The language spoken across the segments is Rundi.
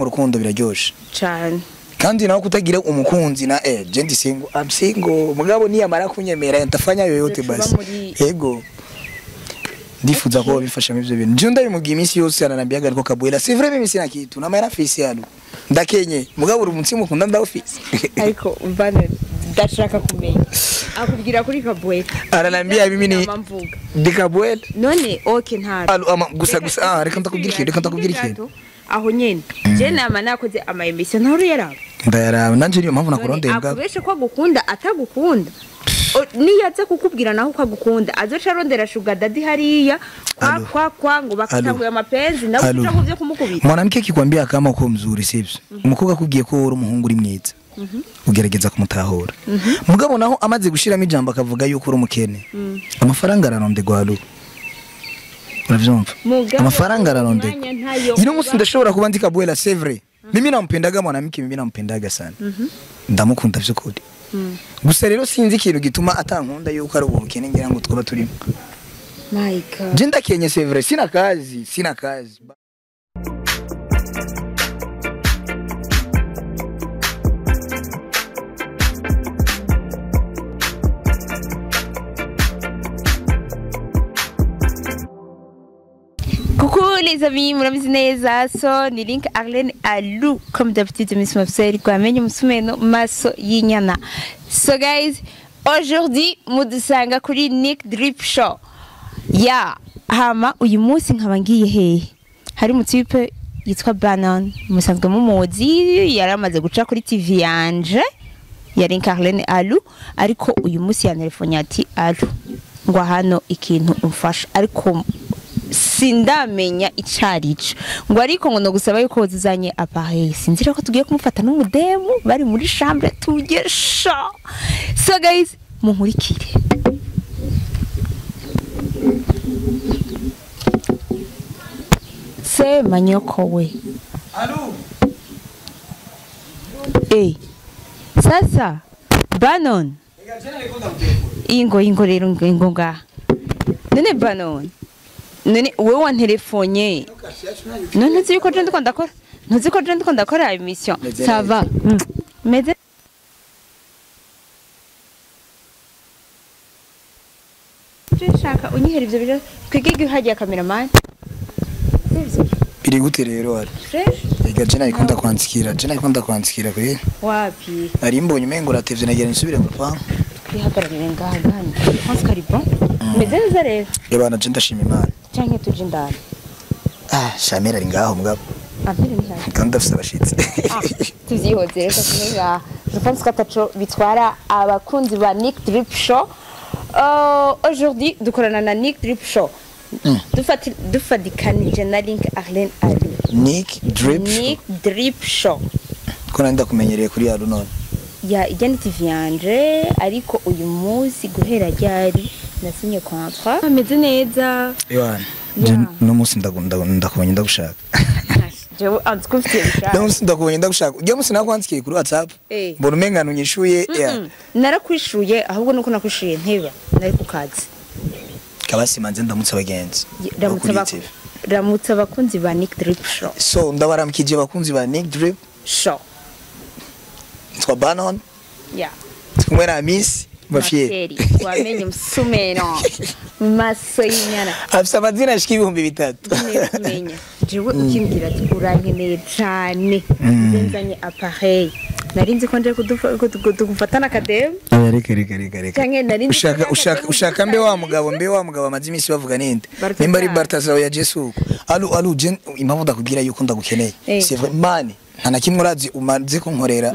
mu rukundo biraryoshe cyane kandi nawe kutagira umukunzi na jendi single I'm single mugabo niyamara kunyemera ntafanya yoyote basi yego ndifuza ko bifasha mu ivyo bintu nje ndabimubwiye iminsi yose ananambiaga ariko Kabwela c'est vrai mimi sina kitu na mara fisi yano ndakenye mugabo uri umunsi mukunda ndawufise ariko bane ndashaka kumenya akubwira kuri Kabwela aranambia mimi ni Kabwela none okay ntaro gusa reka ndakubwira ikintu aho nyene je nama nakoze ama emission ntaro yaraba ndayaraba nanje niyo mpamvu nakurondeye mbwa akubeshe ko agukunda atagukunda niyaza kukubwira naho ukagukunda azoca arondera sugar daddy hariya kwa ngo bakatanguye amapenzi nawe uca mu byo kumukubita mwanamke kikwambia kama uko mzuri sivyo umukobwa akubwiye ko uri umuhungu uri mwiza ugerageza kumutahura mugabo naho amaze gushiramo ijambo akavuga yuko uri umukene amafaranga ararondegwa alu uravyumva amafaranga ararondegwa ino musi ndashobora kuba ndi Kabwela c'est vrai mimi nampendaga mwanamke mimi nampendaga sana ndamukunda vyukuri gusa rero sinzi ikintu gituma atankunda yuko ari ubukene ngira ngo twaba turimo my god je ndakenye c'est vrai sina kazi Coucou les amis, murabizi neza so ni Link Arlene Alou comme d'habitude Miss Mafsel kwa menye musumeno maso yinyana. So guys, aujourd'hui mudusanga kuri Nick Drip Show. Ya, hama uyu munsi nkaba ngiye hehe. Hari mutipe yitwa Banon, musanzwe mumuzi yaramaze guca kuri TV yanje ya Link Arlene Alou ariko uyu munsi ya telefone ati Alou ngo hano ikintu umfasha ariko sindamenya icarico ngo ariko ngo no gusaba yuko zizanye appareil sinzira ko tugiye kumufata n'umudemu bari muri chambre tugesha. So guys munkurikire se manyoko we Allo sasa Banon ingo rero ingo nga none Banon none wewe wa telefonye none nzi ko je ndiko ndakora emission ça va meze shaka unyihera ivyo biro twigege hagiye cameraman biri gute rero ari ega je nakunda kwandikira kuri wapi ari mbonye umengo uratevye nagira nsubire mu rupangu twihagararire ngaha gani Oscar bon meze neza rero yabana je ndashima Imana canke tuje ndani Shamira ari ngaho mugabo abiri ni hafi kandi afite abashitsi tuvyihoze rero kumenya je pense que ataco bitwara abakunzi ba Nick Drip Show. Aujourd'hui dukorana na Nick Drip Show dufadikanije na Link Arlene Alou Nick Drip Show ko nanda kumenyereye kuri Alou none ya ijyana TV yanje ariko uyu munsi guhera ryari nasinye contrat ameze neza Yohana no munsi ndakubonye ndagushaka jewe anzikufitiye bishaka no munsi ndakubonye ndagushaka ujya munsi nakwandikiye kuri WhatsApp mbona umengano nyishuye narakwishuye ahubwo nuko nakwishuye nteba nari kukazi kabasi manze ndamutse abagenzi ramutse abakunzi ba Nick Drip Show. So ndabaramukije abakunzi ba Nick Drip Show twa Banon ya kumwe na Miss Mafie wamenye musumeno maso yinyana afisa amazina ashika 3000 kumenya jewe ukimbwira ati urankeneye cyane nzenzanye appareil narinzi ko nje kudufatana kadem reka ushaka mbe wa mugabo amazi imisi bavuga ninde nimba ari Bartazawo ya Jesu Alou je impamvu ndakubwira yuko ndagukeneye c'est vrai mani ntana kimwe urazi umaze kunkorera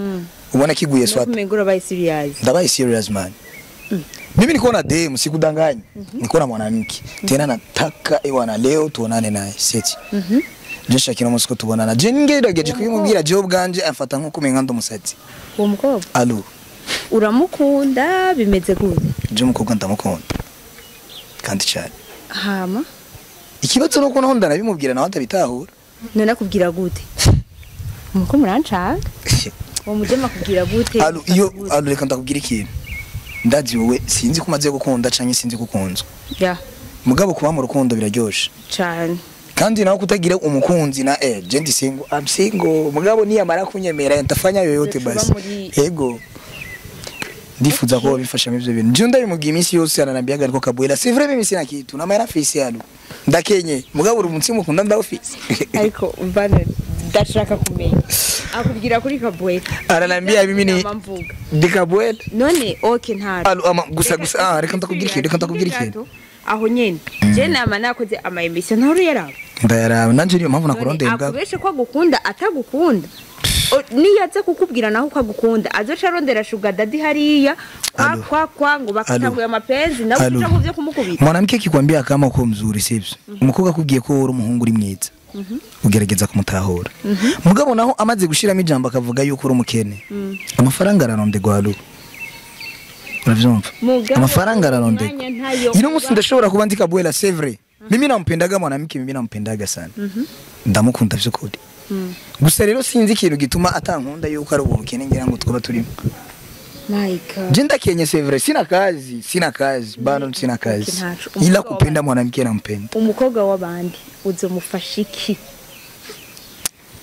ubona kiguye swat ndabaye serious man mimi niko na dem sikudanganya niko na mwanamke tena nataka iwana leo tuonane naye seti je shakira musiko tubonana je ngerageje kubimubwira je ubwanje afata nko kumenga ndo musatsi uwo mukobwa Alou uramukunda bimeze gute je mukobwa ndamukunda kandi cyane hama ikibazo nuko naho ndanabimubwira nawe atabitahura none akubwira gute muko murancaga uwo mujema kubwira gute Alou reka ndakubwira ikintu ndazi wowe sinzi kumaze gukunda canke sinzi gukunzwa ya mugabo kuba mu rukundo biraryoshe cyane kandi nawe kutagira umukunzi na je ndi single I'm single mugabo niyamara kunyemera ntafanya yoyote basi yego ndifuza ko bifasha mivyo bintu je ndabimugiye iminsi yose ananambiaga ariko Kabwela c'est vrai mimi sina kitu na mara fisi yalo ndakenye mugabo uri umunsi mukunda nda office ariko mbana ndashaka kumenya akubwira kuri Kabwela aranambia mimi ni Kabwela none okay ntaro gusa reka ndakubwira ikintu aho nyene je nama nakoze ama emission ntaro yaraba ndayaraba nanje niyo mpamvu nakurondeye mbwa akubeshe ko agukunda atagukunda niyaza kukubwira naho ukagukunda azoca arondera sugar daddy hariya kwa ngo bakatanguye amapenzi nawe uca kuvyo kumukubita mwanamke kikwambia kama uko mzuri sivyo umukobwa akubwiye ko uri umuhungu uri mwiza ugerageza kumutahura mugabo naho amaze gushiramo ijambo akavuga yuko uri umukene amafaranga ararondegwa alu uravyumva amafaranga ararondegwa ino musi ndashobora kuba ndi Kabwela c'est vrai mimi nampendaga mwanamke mimi nampendaga sana ndamukunda vy'ukuri gusa rero sinzi ikintu gituma atankunda yuko ari ubukene ngira ngo twaba turimo my god je ndakenye c'est vrai sina kazi bano sina kazi ila kupenda mwanamke nampenda umukobwa w'abandi uzomufasha iki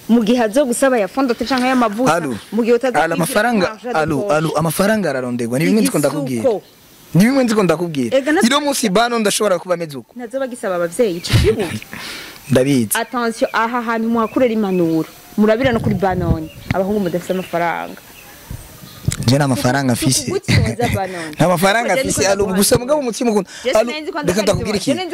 mugihe azo gusaba ya fondo canka y'amavuta mugihe utaza amafaranga ararondegwa ni bimwe nziko ndakubwira iro musi bano ndashobora kuba mezuko nazoba gisaba abavyeyi cikibu ndabizi attention aha hantu muhakurera impanuro murabira no kuri banone abahungu mudafite amafaranga je na mafaranga afise na mafaranga afise alu gusa mugabo umutima ukunda alu reka ndakubwira ikintu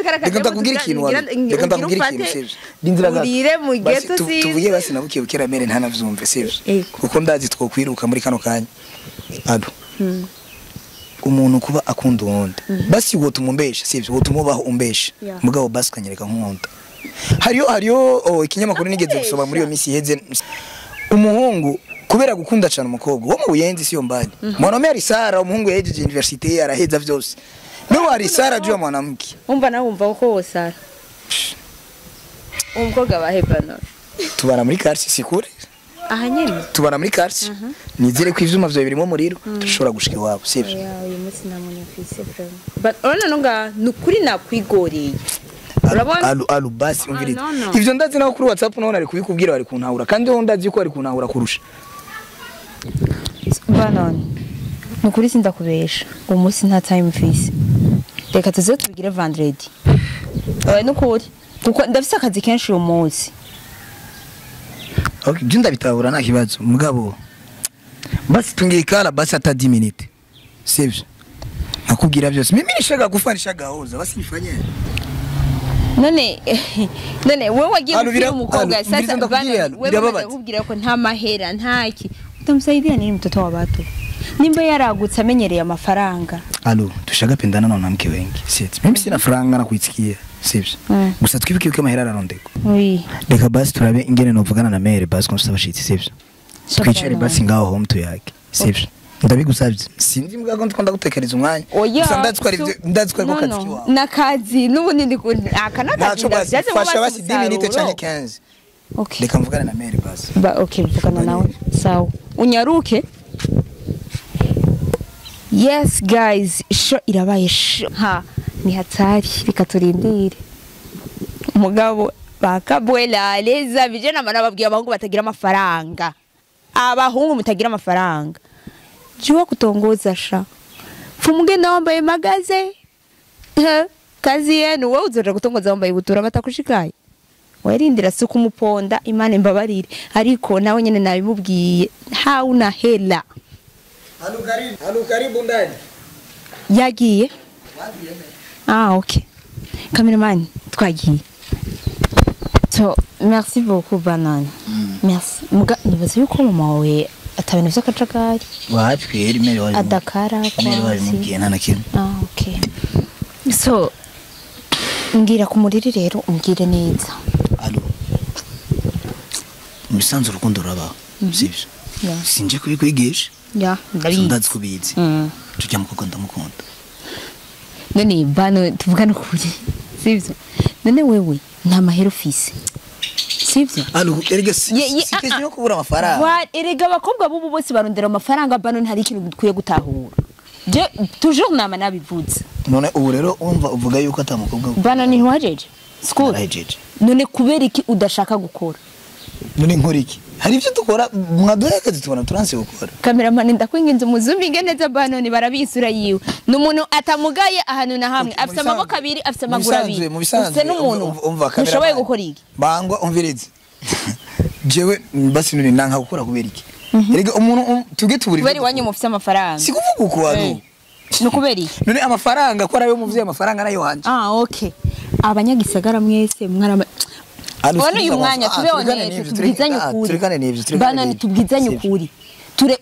ndindira mu ghetto si tuvuye basi nabukiye bukera mere ntanavyumve sivyo kuko ndazi twokwiruka muri kano kanya alu umuntu kuba akunda uwundi basi wo tumumbesha sivyo wo tumubaho umbesha mugabo basi kanyereka nk'uwundi hariyo ikinyamakuru nigeze gusoma muri iyo misi heze umuhungu kubera gukunda cyane umukobwa wo mu Buyenzi siyo mbali mwanaume arisara umuhungu yejeje university araheza vyose no arisara jua mwanamke umva na umva uko wosara umukobwa baheba no tubara muri quartier sikure aha nyene tubara muri quartier nizere ko ivyuma vyo birimo muriro dushobora gushika iwabo sivyo uyu munsi namunya fise friend but ona nonga nukuri nakwigoreye alu basi umvirize ivyo ndazi naho kuri WhatsApp naho nari kubikubwira bari kuntahura kandi ho ndazi ko bari kuntahura kurusha banone nukuri sindakubesha umunsi nta time fise reka tuze tubigire vendredi nukuri kuko ndafise akazi kenshi uyu munsi okay je ndabitahura nta kibazo mugabo basi tungikala basi ata 10 minutes sivyo nakubwira byose mimi nishaka kufanisha gahoza basi nifanye none wewe wagiye kubwira umukobwa sasa bana wewe bakubwira ko nta mahera ntaki utamsaidia nini mtoto wa watu nimba yaragutse amenyereye amafaranga alo tushaka pendana na mwanamke wengi sisi mimi sina faranga na kuitsikia sivyo gusa twibuke ko amahera ararondeko reka basi turabe ingene novugana na mere basi ko nsabashitsi sivyo twicare basi ngaho home to yake sivyo ndabigusabye sinzi mbwa ko ndikunda gutekereza umwanya gusa ndazi ko kazi kiwa nakazi nubundi ndikundi akanakazi byaje fasha basi 10 minutes cyane 15 okay reka mvugana na mere basi okay mvugana nawe sawa unyaruke yes guys sho irabaye sho ni hatari bikaturindire umugabo bakabwela leza vijana bana babwiye abahungu batagira amafaranga abahungu mutagira amafaranga jua kutongoza sha fumugenda wambaye magaze kazi yenu wewe uzoja kutongoza wambaye butura batakushikaye werindira suku muponda imane mbabarire ariko nawe nyene nabimubwiye hauna hela Halu karibu ndani yagiye okay cameraman twagiye so merci beaucoup banane merci muga nibaze yuko mama wawe atabene vy'akacagari wapfira imere wayo adakara kwa mubwiye nta nakimwe okay so ngira ku muriri rero umbwire neza alo misanzu rukundo raba sivyo sinje kubikwigisha ndabizi kubizi tujya mukoko ndamukunda none bano tuvugana kuri sivyo none wewe nta mahero ufise sivyo alo erega sikije no kubura amafaranga erega abakobwa bubu bose barondera amafaranga bano ntari ikintu gikwiye gutahura je toujours nama nabivuze none ubu rero umva uvuga yuko atamukobwa bano ni nwajeje school narahejeje none kubera iki udashaka gukora none nkora iki hari ibyo dukora mwaduhaye akazi tubona turanse gukora cameraman ndakwinginze umuzuminge neza Banoni barabisura yiwe numuntu atamugaye ahantu na hamwe afite amaboko abiri afite amaguru abiri ufite n'umuntu ushoboye gukora iki bangwa umvirize jewe basi none nanka gukora kubera iki erega umuntu tuge tuburi bari wanyu mufite amafaranga sikuvuga uko wari no kubera iki none amafaranga ko arayo muvye amafaranga nayo hanje okay abanyagisagara mwese mwarama Wano uyu mwanya tubeoneze tubwizanye ukuri Banoni tubwizanye ukuri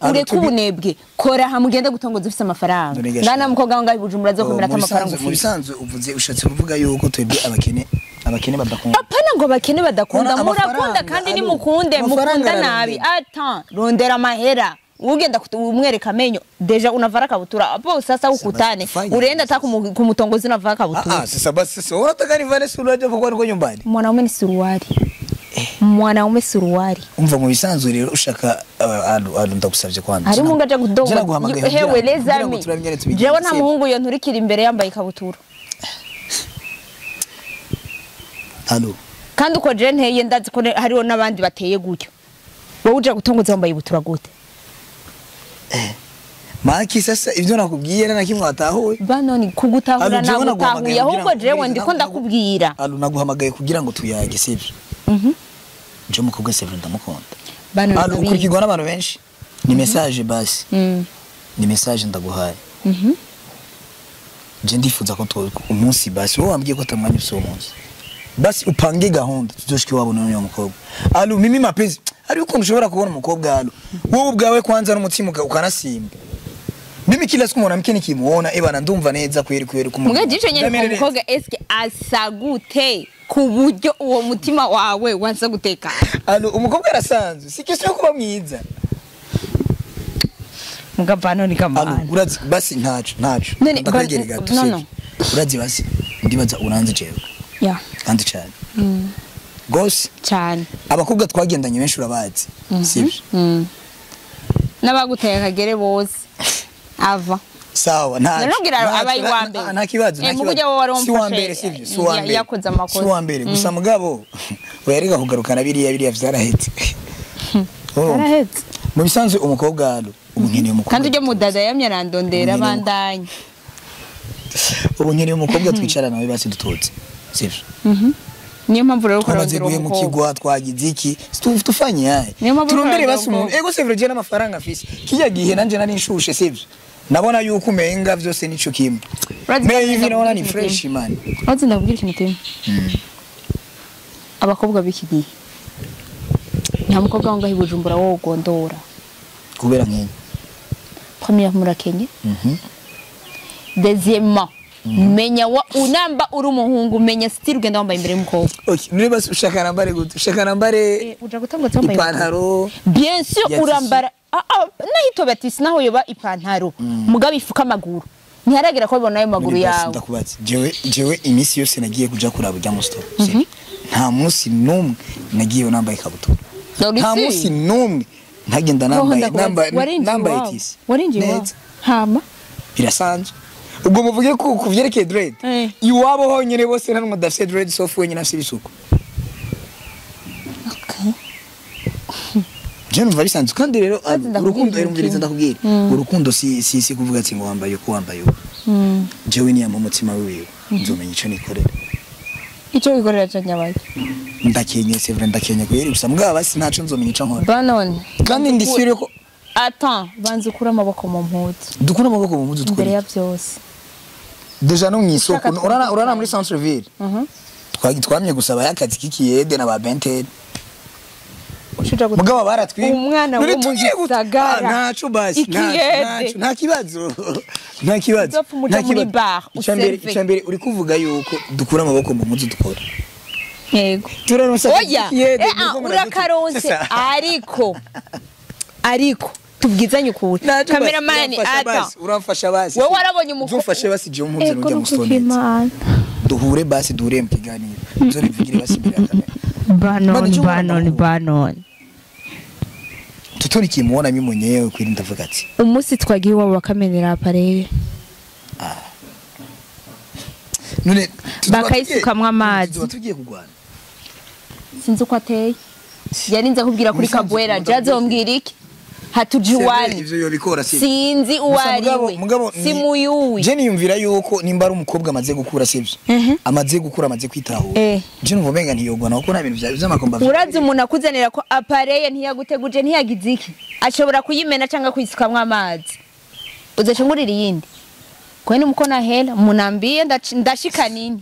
ureke ubunebwe kora hamugende gutongoza ufite amafaranga ndana mukobwa wangaye Bujumbura zo komera amafaranga mu bisanzwe uvuze ushatse kuvuga yuko twebwe abakene badakunda apana ngo bakene badakunda murakunda kandi ni mukunde mukunda nabi ata rondera amahera ugenda umwereka amenyo deja unavara kabutura hapo sasa ukutane unaenda hata kumutongozi unavara kabutura sasa basi sasa unataka nivane suruali hapo kwa nyumbani mwanaume ni suruali mwanaume suruali umva mu bisanzwe rero ushaka ndagusavye kwanza hari mungu aje kudonga hewe lezami jewe nta muhungu yo nturikira imbere yambaye ikabutura hano kandi uko je nteye ndazi ko hariho nabandi bateye gutyo wowe uje gutongoza wambaye ibutura gute Maki sasa ivyo nakubwiye na kimwe watahuwe Banoni kugutahura na gutahuye ahubwo jewe ndiko ndakubwira naguhamagaye kugira ngo tuyage sivyo nje mukobwa sevre ndamukunda Banoni ukurikirwa n'abantu benshi ni message basi ni message ndaguhaye je ndifuza ko umunsi basi wowe wambwiye ko tamwanya uso umunsi basi upange gahunda tuzoshike wabona n'uyo mukobwa mimi mapenzi ari uko nshobora kubona umukobwa wowe ubwawe kwanza n'umutima ukanasimba mimi kila siku mwanamke nikimuona bana ndumva neza kweri muga jicho nyene umukobwa eske asagute ku buryo uwo mutima wawe wanza guteka umukobwa arasanzwe sikisi yo kuba mwiza muga Banoni kamana urazi basi ntacu ndakagere gato urazi basi ndibaza uranze jewe kandi cyane gose cyane abakobwa twagendanye benshi urabazi sivyo nabaguteye kagere bose ava sawa nta kibazo si wa mbere sivyo si wa mbere yakoze amakosa si wa mbere gusa mugabo werega kugarukana biriya vyarahetse arahetse mu bisanzwe umukobwa ubunkeneye umukobwa kandi uje mudada yamye arandondera bandanye ubunkeneye umukobwa twicara nawe basi dutotse sivyo niyo mpamvu rero ko aragira mu kigwa twagize iki tufanye yaye turumbere basi umuntu ego sevre je n'amafaranga afise kijya gihe nanje nari nshushe sivyo nabona yuko umenga vyose nico kimwe me hivi naona ni fresh man azi ndabwira ikintu kimwe abakobwa biki gihe nta mukobwa wangahe Bujumbura wo gondora kubera nk'iki premier murakenye deuxièmement menya wa unamba uri umuhungu menya style ugenda wambaye imbere y'umukobwa okay niba ushaka nambare gute ushaka nambare uja gutangwa wambaye ipantaro bien sûr urambara nahito batisi naho yoba ipantaro mugabe ifuka amaguru ntiharagira ko bibona ayo maguru yawe ndakubaza jewe imisi yose nagiye kuja kuraba ujya mu store nta munsi numwe nagiye nambaye ikabutura nta munsi numwe ntagenda nambaye itisi warinjiye hama birasanzwe ubwo muvuge ko kuvyerekeye dread iwabo honyene bose nta mudafise dread sofu wenyine afise ibisuko je numva bisanzwe kandi rero urukundo erumviriza ndakubwira urukundo si kuvuga ati ngo wambaye ko wambaye jewe ni umutima wiwe nzomenya ico nikorera ico wikorera canyabaye ndakenye sevre ndakenye kweri gusa mbwa basi ntaco nzomenya ico nkora Banoni kandi ndisire ko banze ukura amaboko mu mpuzu dukura amaboko mu mpuzu imbere ya byose deja no mwisoko urana muri centre ville twamye gusaba yakazi kikiyede na ba Bentel mugabo baratwi umwana wo mu gisagara ntaco basi nta kibazo muri bar icyambere uri kuvuga yuko dukura amaboko mu mpuzu dukora yego oya urakaronse ariko tubwizanye ukuri cameraman uramfasha basi wewe warabonye umukobwa umfashe basi je umpunze n'ujya mu stone duhure basi duhure mu kiganiro nzo bivugire basi imbere ya kamera Banoni tutoni kimuona mimi mwenyewe kwiri ndavuga ati umunsi twagiye wabo bakamenera apareye none bakayisukamwa amazi tugiye kugwana sinzi uko ateye yarinze kubwira kuri Kabwera jaze wombwira iki hatujiwani ivyo yobikora sinzi uwariwe simuyuwi je niyumvira yuko nimba ari umukobwa amaze gukura sivyo amaze gukura amaze kwitahura je numva menga ntiyogwana kuko nta bintu vy'amakomba urazi umuntu akuzanira ko apareye ntiyaguteguje ntiyagize iki ashobora kuyimena cyangwa kuyisukamwa amazi uzashungurira yindi kwani muko na hela munambie ndashika nini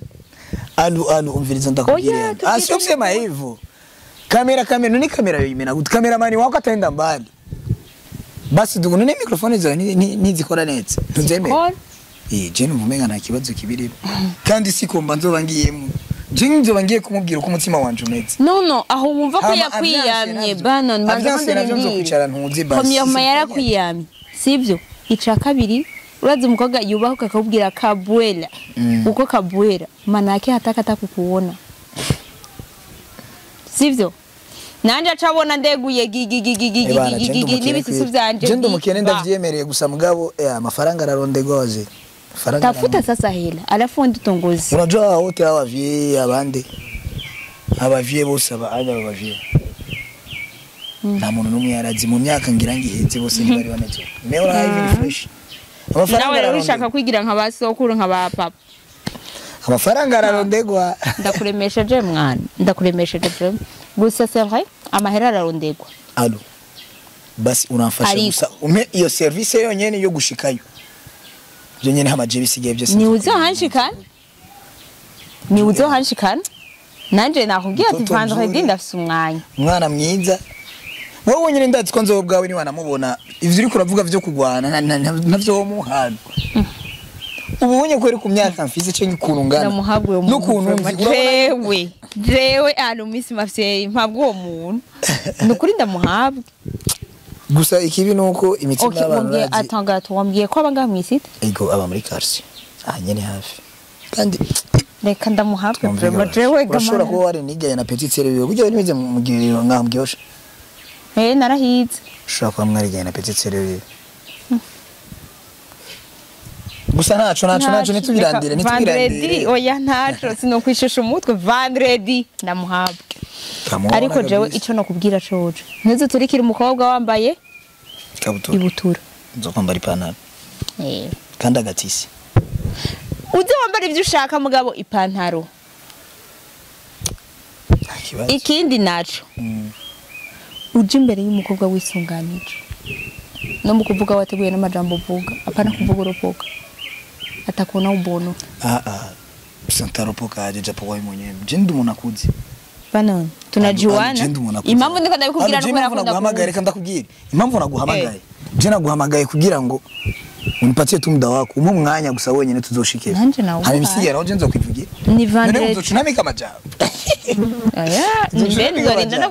alu umviriza ndakubwira sio sema hivyo kamera ni kamera yoyimena gut cameraman wako ataenda mbali basi dugu none microphone zo nizikora neza ntuzemera je numva nta kibazo kibirimo kandi sikomba nzobangiyemo je nzobangiye kumubwira uko umutima wanje umeze no aho wumva ko yakwiyamye banon manze nzo kwicara ntuzi basi komyoma yarakwiyamye sivyo ica kabiri urazi umukobwa yubaho kakubwira Kabwera uko Kabwera manake hataka kukuona sivyo nanje acabona ndeguye gigi nibisusu vyanje je ndumukene ndavyemereye gusa mugabo amafaranga ararondegoje tafuta sasa hela alafu ndutongozi unajua wote abavye abande abavye bose abavye nta muntu numwe yarazi mu myaka ngira ngiheze bose ntibari banaje meora even fresh nawe rero ushaka kwigira nka basokuru nka ba papa amafaranga ararondegwa ndakuremesheje mwana ndakuremesheje je gusa c'est vrai amahera ararondegwa alo basi unamfasha gusa umpe iyo service yonyene yo gushikayo byo nyene hamaje bisigaye byose ni uzohanshikana nanje nakubwiye ati vendredi ndafise umwana mwiza wowe nyene ndazi ko nzo bwawe ni wanamubona ivyo uri kuravuga vyo kugwana navyo wo muhano ubunye kweri ku myaka mfise cyo nyikurungana n'ukuntu jewe anu misi mafye mpabwo uwo muntu nukuri ndamuhabwe gusa ikibi nuko imitima y'abantu bazi atanga tuwambwiye ko abanga mwisite ego aba muri quartier nyene hafi kandi reka ndamuhabwe vraiment jewe gashora ko wari nigaye na petit sere buryo nize mu giriro ngambyosh narahize ushaka kwa mwarigaye na petit sere gusa naco nitubirandire vendredi oya ntaco sinokwishusha umutwe vendredi ndamuhabwe ariko jewe ico no kubwira coje ntuzi turikira umukobwa wambaye ibutura nzo kwambara ipantaro kandi agatisi uze wambara ivyo ushaka mugabo ipantaro ikindi naco uje imbere y'umukobwa wisunganije no mu kuvuga wateguye n'amajambo uvuga apana kuvuga uropoka atakuona ubono santaropoka aje japo wewe mwenyewe jindi munakuzi bana tunajuana impamvu ndiko ndabikubwira no kwera guhamagaye reka ndakubwira impamvu naguhamagaye je naguhamagaye kugira ngo unipatie tu muda wako umwe mwanya gusa wenyene tuzoshikira hari misigira aho je nzo kwivugira ni vendredi nzocunamika amajambo nibenzo rinda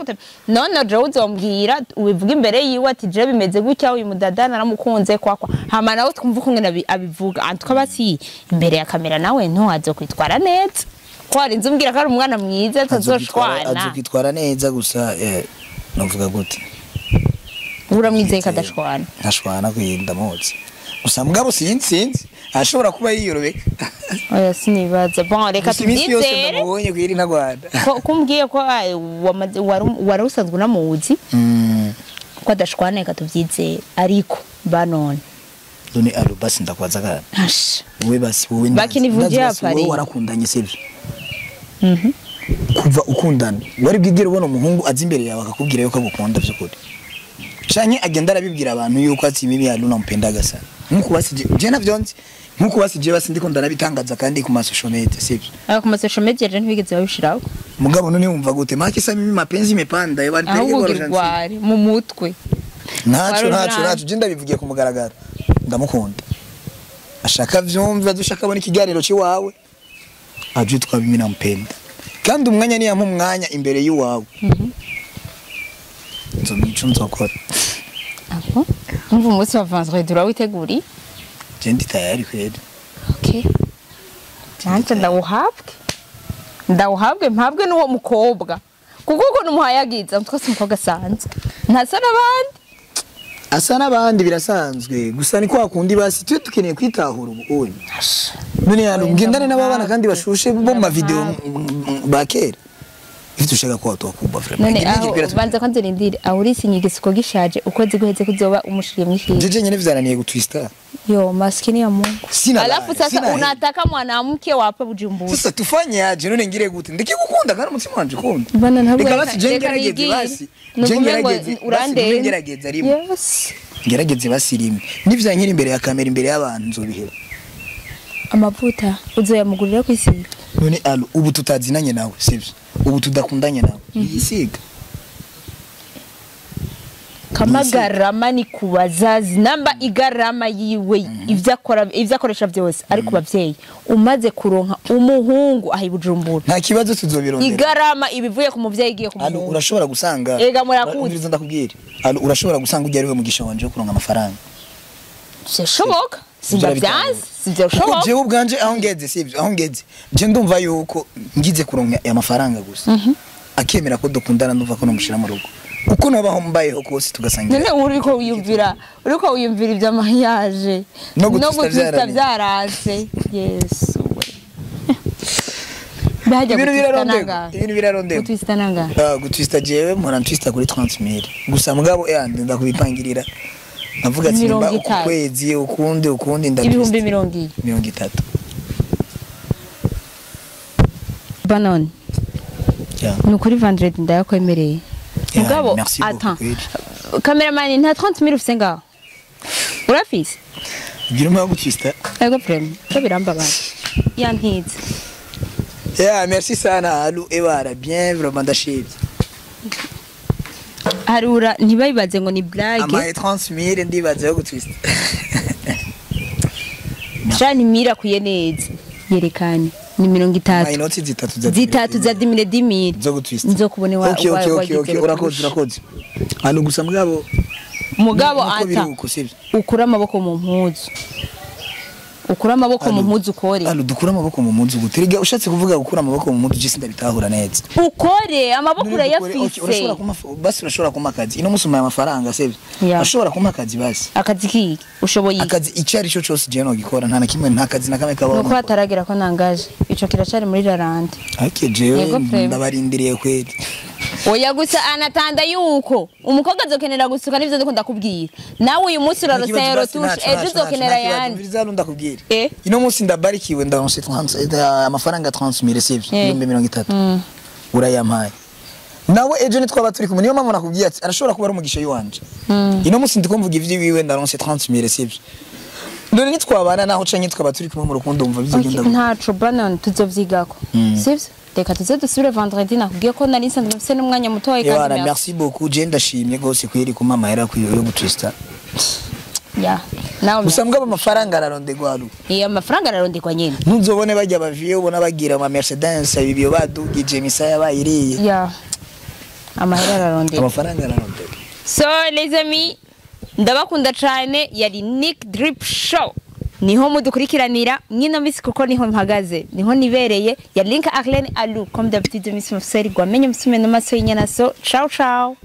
none je uzombwira ubivuga imbere yiwe ati je bimeze gutya uyu mudada naramukunze kwakwa hama nawe twumva ko ngene abivuga antuka basi imbere ya kamera nawe nto azokwitwara neza ko ari nzumbwira ko ari umwana mwiza tazoshwana azokwitwara neza gusa novuga gute uramwizeye kadashwana ntashwana kwinda motsi gusa mugabo sinzi ashobora kuba yiyorobeka oya sinibaza bon reka tubyizere ndabonye kwiri ntagwanda ko kumbwiye ko warusanzwe namuzi ko adashwana reka tubyizere ariko banone done alo basi ndakwaza kana wowe basi wowe bakinivuje apari wowe warakundanye sivyo kuva ukundana wari bwigere ubona umuhungu azi imbere yawe akakubwira yuko agukunda by'ukuri canke agenda arabibwira abantu yuko ati mimi yalu nampendaga sana nkuko basije je navyonzi nkuko basije basi ndiko ndanabitangaza kandi ku social media sivyo ku social media je ntibigeze babishiraho mugabo none wumva gute maki sa mimi mapenzi mepanda yabari pege gorjansi mu mutwe naco je ndabivugiye ku mugaragaro ndamukunda ashaka vyumva dushaka bona ikiganiro ci wawe aje twabimina nampenda kandi umwanya ni yampa umwanya imbere y'uwawe nzomico nzokora abo umva umunsi wa vendredi urawiteguri je ndi tayari kweli okay nanje ndawuhabwe mpabwe n'uwo mukobwa kuko uko numuhayagiza twese umukobwa asanzwe ntasa n'abandi asa n'abandi birasanzwe gusa ni kwa kundi basi twe tukeneye kwitahura ubu none alu ngendane n'abana kandi bashushe bo mu video bakera ifite ushaka ko watokuba vraiment none aho banza kwanze rindire aho uri sinyigisiko gishaje ukoze guheze kuzoba umushiriye mwishije jeje nyene vyananiye gutwista yo maskini ya Mungu Sina alafu sasa unataka mwanamke wape Bujumbura sasa tufanye aje none ngire gute ndikigukunda kandi umutima wanje ukunda bana ntabwo reka basi jengerageze basi jengerageze urande ngerageze rimwe yes ngerageze basi rimwe nivyankira imbere ya kamera imbere y'abantu nzobihera amavuta uzoyamugurira kwisiga none alu ubu tutazinanye nawe sivyo ubu tudakundanye nawe yisiga kama garama ni kubazazi namba igarama yiwe ivyakoresha byose ari kubavyeyi umaze kuronka umuhungu ahi Bujumbura nta kibazo tuzobirondera igarama ibivuye ku muvyeyi igiye ku muhungu urashobora gusanga ega murakuze ndakubwira alu urashobora gusanga ujya ariwe mugisha wanje wo kuronka amafaranga sishoboka sindavyanze sivyo jewe ubwanje aho ngeze sivyo aho ngeze je ndumva yuko ngize kuronka ya mafaranga gusa akemera ko dukundana ndumva ko nomushira mu rugo uko nabaho mbayeho kose tugasangira none uriko wiyumvira ivy'amahiyaje no gutwista vyarase yesu ibintu birarondera gutwista nanga gutwista jewe mpora ntwista kuri 30,000 gusa mugabo ndenda kubipangirira navuga ati nimba ukwezi ukundi ndabista ibihumbi 30 banon nukuri vendredi ndayakwemereye mugabo attends cameraman nta 30,000 ufise ngaho urafise gira mu gutwista ego prem cyo birambabaza yantize merci sana alu ebara bien vraiment ndashimye harura ntibayibaze ngo ni blague ama 30,000 ndibaze yo gutwista Jani mira kuye neza yerekane ni 30 inoti zitatu za 10,000 zo gutwista nzo kubone wa okay urakoze hano gusa mugabo ata ukura amaboko mu mpuzu ukore hano dukura amaboko mu mpuzu guteriga ushatse kuvuga gukura amaboko mu mpuzu je ndabitahura neza ukore amaboko urayafise urashobora kumakazi ino musuma y'amafaranga sevye ashobora kumakazi basi akazi ki ushoboye akazi icari cyo cyose je no gikora nta na kimwe nta kazi na kamwe kabaho nuko ataragira ko nangaje ico kiracari muri rarande jewe ndabarindiriye kweli oya gusa anatanda yuko umukobwa azokenera gusuka nivyo ndiko ndakubwira nawe uyu munsi uraroseye rotushe ejo uzokenera yandi bizalo ndakubwira ino munsi ndabarikiwe ndaronse amafaranga 30,000 sevye 30 urayampaye nawe ejo nitwaba turi kumwe niyo mama nakubwiye ati arashobora kuba ari umugisha yiwanje ino munsi ndikumvuga ivyo wiwe ndaronse 30,000 sevye none nitwabana naho canke twaba turi kumwe mu rukundo umva bizogenda ntaco banan tuzovyigako sivyo reka tuze dusubire vendredi nakubwiye ko nari nsanzwe mfise n'umwanya muto wa kandi merci beaucoup je ndashimye gose kwiri ku mama era kwiyo yo gutwista nawe usambwa amafaranga ararondegwa alu amafaranga ararondegwa nyene ntuzobone bajya baviye ubona bagira ama Mercedes ibyo badugije misaya bayiriye amahera ararondegwa amafaranga ararondegwa so les amis ndabakunda cyane yari Nick Drip Show niho mudukurikiranira mwino misi kuko niho mpagaze niho nibereye ya Link Arlene Alu comme d'habitude Miss Mufseri gwamenye musume no maso y'inyana so ciao ciao